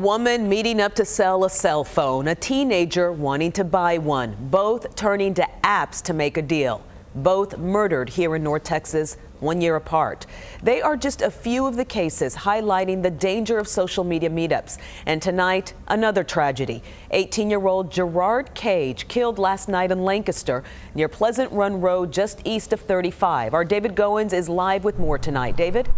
Woman meeting up to sell a cell phone, a teenager wanting to buy one, both turning to apps to make a deal. Both murdered here in North Texas 1 year apart. They are just a few of the cases highlighting the danger of social media meetups. And tonight, another tragedy. 18-year-old Gerard Cage killed last night in Lancaster near Pleasant Run Road just east of 35. Our David Goins is live with more tonight. David?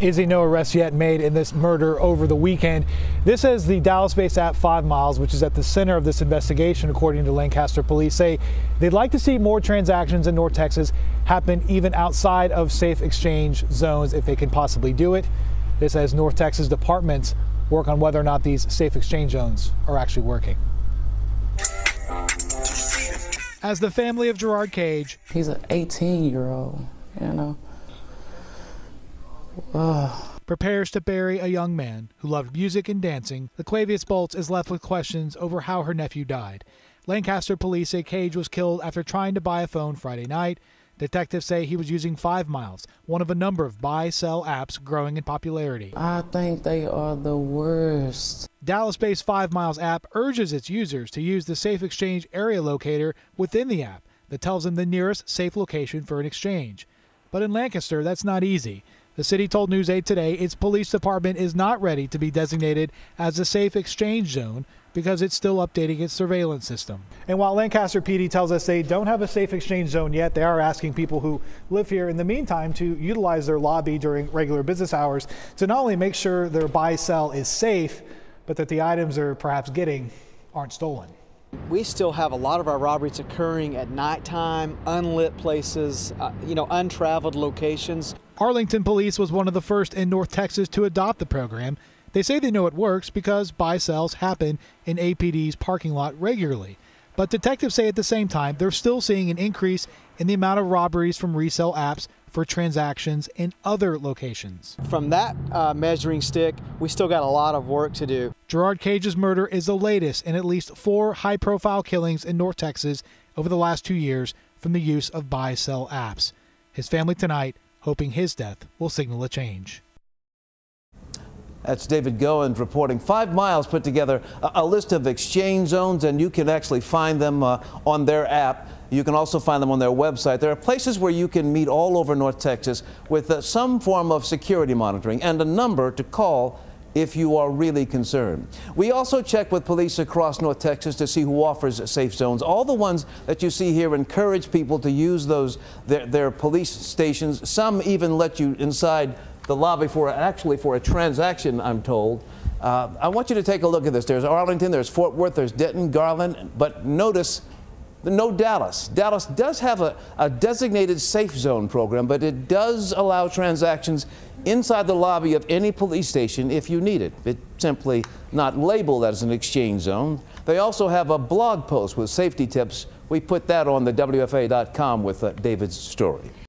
Izzy, no arrests yet made in this murder over the weekend. This is the Dallas-based app 5Miles, which is at the center of this investigation, according to Lancaster police. Say they'd like to see more transactions in North Texas happen even outside of safe exchange zones if they can possibly do it. This as North Texas departments work on whether or not these safe exchange zones are actually working. As the family of Gerard Cage, he's an 18-year-old, you know. prepares to bury a young man who loved music and dancing, LaQuavius Bolts is left with questions over how her nephew died. Lancaster police say Cage was killed after trying to buy a phone Friday night. Detectives say he was using 5Miles, one of a number of buy-sell apps growing in popularity. I think they are the worst. Dallas-based 5Miles app urges its users to use the Safe Exchange area locator within the app that tells them the nearest safe location for an exchange. But in Lancaster, that's not easy. The city told News 8 today its police department is not ready to be designated as a safe exchange zone because it's still updating its surveillance system. And while Lancaster PD tells us they don't have a safe exchange zone yet, they are asking people who live here in the meantime to utilize their lobby during regular business hours to not only make sure their buy-sell is safe, but that the items they're perhaps getting aren't stolen. We still have a lot of our robberies occurring at nighttime, unlit places, untraveled locations. Arlington Police was one of the first in North Texas to adopt the program. They say they know it works because buy-sells happen in APD's parking lot regularly. But detectives say at the same time they're still seeing an increase in the amount of robberies from resale apps for transactions in other locations. From that measuring stick, we still got a lot of work to do. Gerard Cage's murder is the latest in at least 4 high-profile killings in North Texas over the last 2 years from the use of buy-sell apps. His family tonight hoping his death will signal a change. That's David Goins reporting. 5Miles put together a list of exchange zones, and you can actually find them on their app. You can also find them on their website. There are places where you can meet all over North Texas with some form of security monitoring and a number to call if you are really concerned. We also checked with police across North Texas to see who offers safe zones. All the ones that you see here encourage people to use their police stations. Some even let you inside the lobby for a transaction, I'm told. I want you to take a look at this. There's Arlington, there's Fort Worth, there's Denton, Garland, but notice no Dallas. Dallas does have a designated safe zone program, but it does allow transactions inside the lobby of any police station if you need it. It's simply not labeled as an exchange zone. They also have a blog post with safety tips. We put that on the WFA.com with David's story.